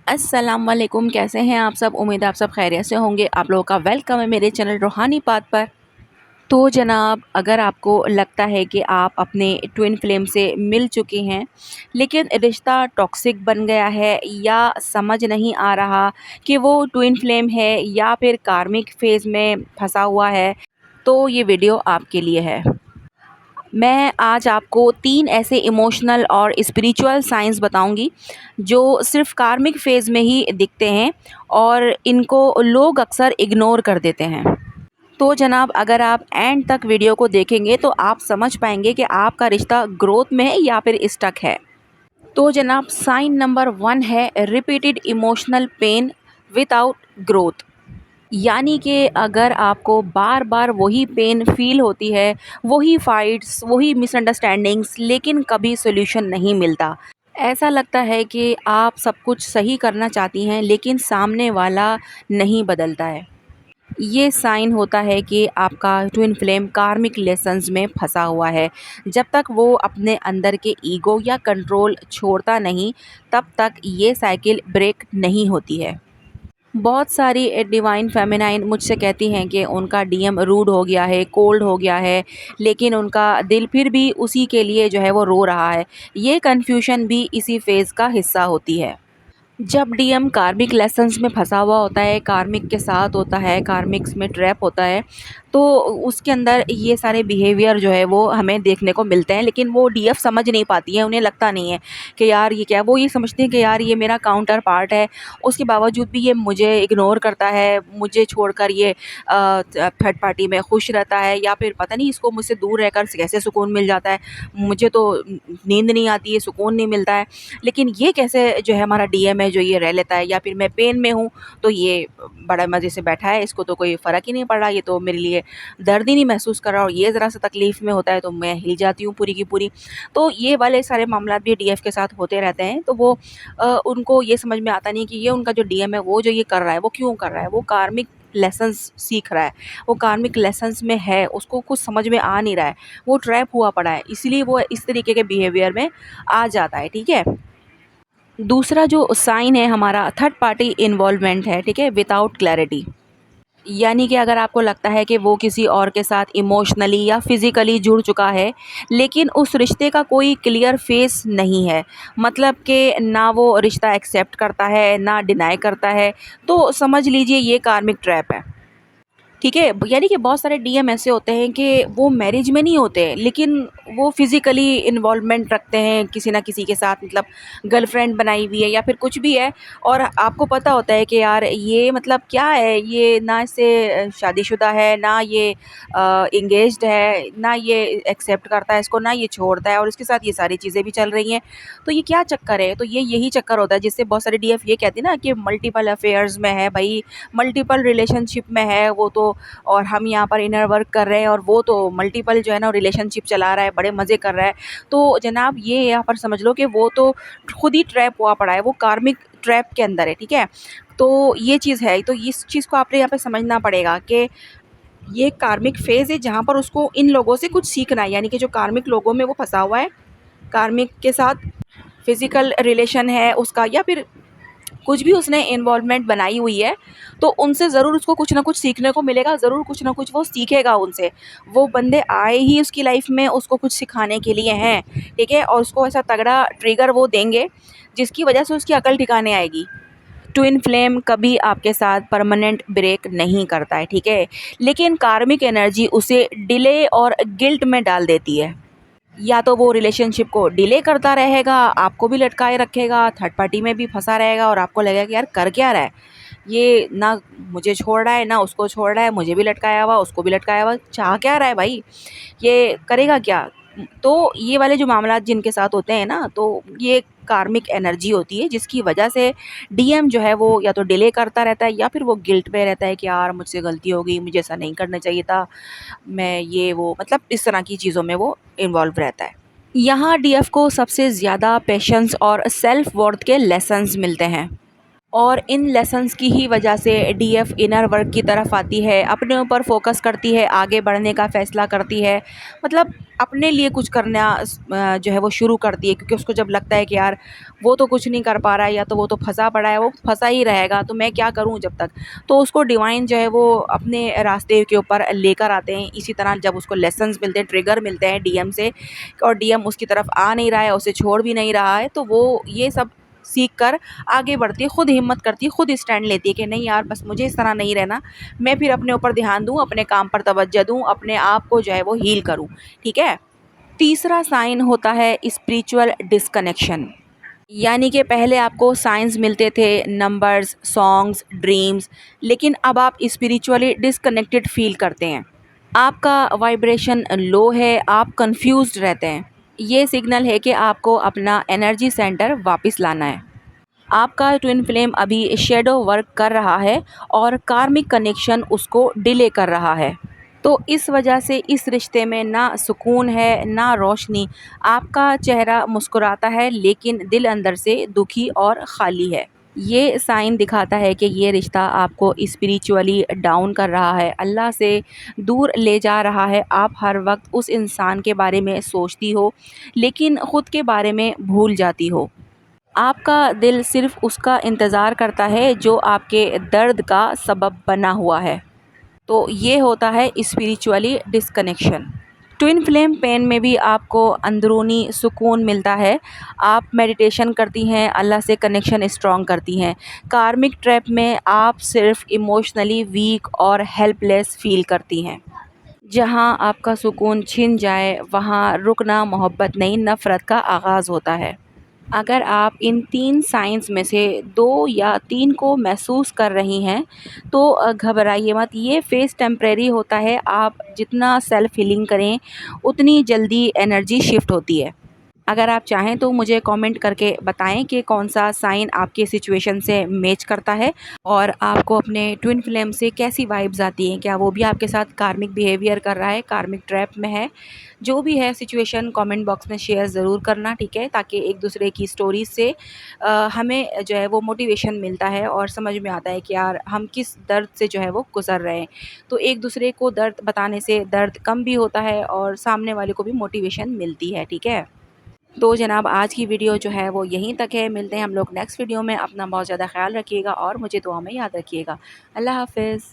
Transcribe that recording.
अस्सलाम वालेकुम। कैसे हैं आप सब? उम्मीद है आप सब खैरियत से होंगे। आप लोगों का वेलकम है मेरे चैनल रूहानी बात पर। तो जनाब, अगर आपको लगता है कि आप अपने ट्विन फ्लेम से मिल चुके हैं लेकिन रिश्ता टॉक्सिक बन गया है या समझ नहीं आ रहा कि वो ट्विन फ्लेम है या फिर कार्मिक फेज़ में फंसा हुआ है, तो ये वीडियो आपके लिए है। मैं आज आपको 3 ऐसे इमोशनल और स्पिरिचुअल साइंस बताऊंगी जो सिर्फ कार्मिक फेज़ में ही दिखते हैं और इनको लोग अक्सर इग्नोर कर देते हैं। तो जनाब, अगर आप एंड तक वीडियो को देखेंगे तो आप समझ पाएंगे कि आपका रिश्ता ग्रोथ में है या फिर स्टक है। तो जनाब, साइन नंबर 1 है repeated emotional pain without growth. यानी कि अगर आपको बार बार वही पेन फील होती है, वही फाइट्स, वही मिसअंडरस्टैंडिंग्स, लेकिन कभी सोल्यूशन नहीं मिलता। ऐसा लगता है कि आप सब कुछ सही करना चाहती हैं लेकिन सामने वाला नहीं बदलता है। ये साइन होता है कि आपका ट्विन फ्लेम कार्मिक लेसन्स में फंसा हुआ है। जब तक वो अपने अंदर के ईगो या कंट्रोल छोड़ता नहीं, तब तक ये साइकिल ब्रेक नहीं होती है। बहुत सारी डिवाइन फेमिनाइन मुझसे कहती हैं कि उनका डीएम रूड हो गया है, कोल्ड हो गया है, लेकिन उनका दिल फिर भी उसी के लिए जो है वो रो रहा है। ये कन्फ्यूजन भी इसी फेज़ का हिस्सा होती है। जब डीएम कार्मिक लेसन्स में फंसा हुआ होता है, कार्मिक के साथ होता है, कार्मिक्स में ट्रैप होता है, तो उसके अंदर ये सारे बिहेवियर जो है वो हमें देखने को मिलते हैं, लेकिन वो डीएफ समझ नहीं पाती है। उन्हें लगता नहीं है कि यार ये क्या है। वो ये समझते हैं कि यार ये मेरा काउंटर पार्ट है, उसके बावजूद भी ये मुझे इग्नोर करता है, मुझे छोड़कर ये थर्ड पार्टी में खुश रहता है, या फिर पता नहीं इसको मुझसे दूर रहकर कैसे सुकून मिल जाता है। मुझे तो नींद नहीं आती है, सुकून नहीं मिलता है, लेकिन ये कैसे जो है हमारा डीएम है जो ये रह लेता है। या फिर मैं पेन में हूँ तो ये बड़ा मज़े से बैठा है, इसको तो कोई फ़र्क ही नहीं पड़ रहा, ये तो मेरे लिए दर्द ही नहीं महसूस कर रहा, और ये ज़रा सा तकलीफ़ में होता है तो मैं हिल जाती हूँ पूरी की पूरी। तो ये वाले सारे मामला भी डीएफ के साथ होते रहते हैं। तो वो उनको ये समझ में आता नहीं कि ये उनका जो डीएम है वो जो ये कर रहा है वो क्यों कर रहा है। वो कार्मिक लेसन्स सीख रहा है, वो कार्मिक लेसन्स में है, उसको कुछ समझ में आ नहीं रहा है, वो ट्रैप हुआ पड़ा है, इसलिए वो इस तरीके के बिहेवियर में आ जाता है। ठीक है। दूसरा जो साइन है हमारा, थर्ड पार्टी इन्वॉल्वमेंट है। ठीक है, विदाउट क्लैरिटी। यानी कि अगर आपको लगता है कि वो किसी और के साथ इमोशनली या फिज़िकली जुड़ चुका है, लेकिन उस रिश्ते का कोई क्लियर फेस नहीं है, मतलब कि ना वो रिश्ता एक्सेप्ट करता है ना डिनाई करता है, तो समझ लीजिए ये कार्मिक ट्रैप है। ठीक है। यानी कि बहुत सारे डीएम ऐसे होते हैं कि वो मैरिज में नहीं होते, लेकिन वो फिज़िकली इन्वॉल्वमेंट रखते हैं किसी ना किसी के साथ, मतलब गर्लफ्रेंड बनाई हुई है या फिर कुछ भी है, और आपको पता होता है कि यार ये मतलब क्या है, ये ना इससे शादीशुदा है, ना ये एंगेज्ड है, ना ये एक्सेप्ट करता है इसको, ना ये छोड़ता है, और इसके साथ ये सारी चीज़ें भी चल रही हैं। तो ये क्या चक्कर है? तो ये यही चक्कर होता है जिससे बहुत सारे डीएफ ये कहते हैं ना कि मल्टीपल अफेयर्स में है भाई, मल्टीपल रिलेशनशिप में है वो तो, और हम यहाँ पर इनर वर्क कर रहे हैं और वो तो मल्टीपल जो है ना रिलेशनशिप चला रहा है, बड़े मज़े कर रहा है। तो जनाब, ये यहाँ पर समझ लो कि वो तो खुद ही ट्रैप हुआ पड़ा है, वो कार्मिक ट्रैप के अंदर है। ठीक है। तो ये चीज़ है, तो इस चीज़ को आपने यहाँ पे समझना पड़ेगा कि ये कार्मिक फेज़ है जहाँ पर उसको इन लोगों से कुछ सीखना है। यानी कि जो कार्मिक लोगों में वो फंसा हुआ है, कार्मिक के साथ फिज़िकल रिलेशन है उसका, या फिर कुछ भी उसने इन्वॉल्वमेंट बनाई हुई है, तो उनसे ज़रूर उसको कुछ ना कुछ सीखने को मिलेगा, ज़रूर कुछ ना कुछ वो सीखेगा उनसे। वो बंदे आए ही उसकी लाइफ में उसको कुछ सिखाने के लिए हैं। ठीक है। और उसको ऐसा तगड़ा ट्रिगर वो देंगे जिसकी वजह से उसकी अकल ठिकाने आएगी। ट्विन फ्लेम कभी आपके साथ परमानेंट ब्रेक नहीं करता है। ठीक है। लेकिन कार्मिक एनर्जी उसे डिले और गिल्ट में डाल देती है। या तो वो रिलेशनशिप को डिले करता रहेगा, आपको भी लटकाए रखेगा, थर्ड पार्टी में भी फंसा रहेगा, और आपको लगेगा कि यार कर क्या रहा है ये, ना मुझे छोड़ रहा है ना उसको छोड़ रहा है, मुझे भी लटकाया हुआ उसको भी लटकाया हुआ, चाह क्या रहा है भाई, ये करेगा क्या। तो ये वाले जो मामला जिनके साथ होते हैं ना, तो ये कार्मिक एनर्जी होती है जिसकी वजह से डीएम जो है वो या तो डिले करता रहता है या फिर वो गिल्ट में रहता है कि यार मुझसे गलती हो गई, मुझे ऐसा नहीं करना चाहिए था, मैं ये वो, मतलब इस तरह की चीज़ों में वो इन्वॉल्व रहता है। यहाँ डीएफ को सबसे ज़्यादा पेशेंस और सेल्फ वर्थ के लेसन्स मिलते हैं। और इन लेसन्स की ही वजह से डीएफ इनर वर्क की तरफ आती है, अपने ऊपर फोकस करती है, आगे बढ़ने का फ़ैसला करती है। मतलब अपने लिए कुछ करना जो है वो शुरू करती है, क्योंकि उसको जब लगता है कि यार वो तो कुछ नहीं कर पा रहा है, या तो वो तो फंसा पड़ा है, वो फंसा ही रहेगा, तो मैं क्या करूं जब तक। तो उसको डिवाइन जो है वो अपने रास्ते के ऊपर लेकर आते हैं। इसी तरह जब उसको लेसन्स मिलते हैं, ट्रिगर मिलते हैं डीएम से, और डीएम उसकी तरफ आ नहीं रहा है, उसे छोड़ भी नहीं रहा है, तो वो ये सब सीख कर आगे बढ़ती है, खुद हिम्मत करती है, खुद स्टैंड लेती है कि नहीं यार बस मुझे इस तरह नहीं रहना, मैं फिर अपने ऊपर ध्यान दूँ, अपने काम पर तवज्जो दूँ, अपने आप को जो है वो हील करूँ। ठीक है। तीसरा साइन होता है स्पिरिचुअल डिस्कनेक्शन। यानी कि पहले आपको साइंस मिलते थे, नंबर्स, सॉन्ग्स, ड्रीम्स, लेकिन अब आप स्पिरिचुअली डिस्कनेक्टेड फील करते हैं। आपका वाइब्रेशन लो है, आप कंफ्यूज्ड रहते हैं। ये सिग्नल है कि आपको अपना एनर्जी सेंटर वापस लाना है। आपका ट्विन फ्लेम अभी शेडो वर्क कर रहा है और कार्मिक कनेक्शन उसको डिले कर रहा है। तो इस वजह से इस रिश्ते में ना सुकून है, ना रोशनी। आपका चेहरा मुस्कुराता है, लेकिन दिल अंदर से दुखी और खाली है। ये साइन दिखाता है कि ये रिश्ता आपको स्पिरिचुअली डाउन कर रहा है, अल्लाह से दूर ले जा रहा है। आप हर वक्त उस इंसान के बारे में सोचती हो, लेकिन ख़ुद के बारे में भूल जाती हो। आपका दिल सिर्फ़ उसका इंतज़ार करता है जो आपके दर्द का सबब बना हुआ है। तो ये होता है spiritually disconnection. Twin flame pain में भी आपको अंदरूनी सुकून मिलता है। आप मेडिटेशन करती हैं, अल्लाह से कनेक्शन स्ट्रॉन्ग करती हैं। कार्मिक ट्रैप में आप सिर्फ इमोशनली वीक और हेल्पलेस फ़ील करती हैं। जहाँ आपका सुकून छिन जाए, वहाँ रुकना मोहब्बत नहीं, नफ़रत का आगाज़ होता है। अगर आप इन 3 साइंस में से 2 या 3 को महसूस कर रही हैं, तो घबराइए मत, ये फ़ेज़ टेम्परेरी होता है। आप जितना सेल्फ़ हीलिंग करें, उतनी जल्दी एनर्जी शिफ्ट होती है। अगर आप चाहें तो मुझे कमेंट करके बताएं कि कौन-सा साइन आपके सिचुएशन से मैच करता है, और आपको अपने ट्विन फ्लेम से कैसी वाइब्स आती हैं। क्या वो भी आपके साथ कार्मिक बिहेवियर कर रहा है, कार्मिक ट्रैप में है? जो भी है सिचुएशन, कमेंट बॉक्स में शेयर ज़रूर करना, ठीक है? ताकि एक दूसरे की स्टोरीज़ से हमें जो है वो मोटिवेशन मिलता है और समझ में आता है कि यार हम किस दर्द से जो है वो गुज़र रहे हैं। तो एक दूसरे को दर्द बताने से दर्द कम भी होता है और सामने वाले को भी मोटिवेशन मिलती है, ठीक है? तो जनाब आज की वीडियो जो है वो यहीं तक है। मिलते हैं हम लोग नेक्स्ट वीडियो में। अपना बहुत ज़्यादा ख़्याल रखिएगा और मुझे दुआ में याद रखिएगा। अल्लाह हाफ़िज़।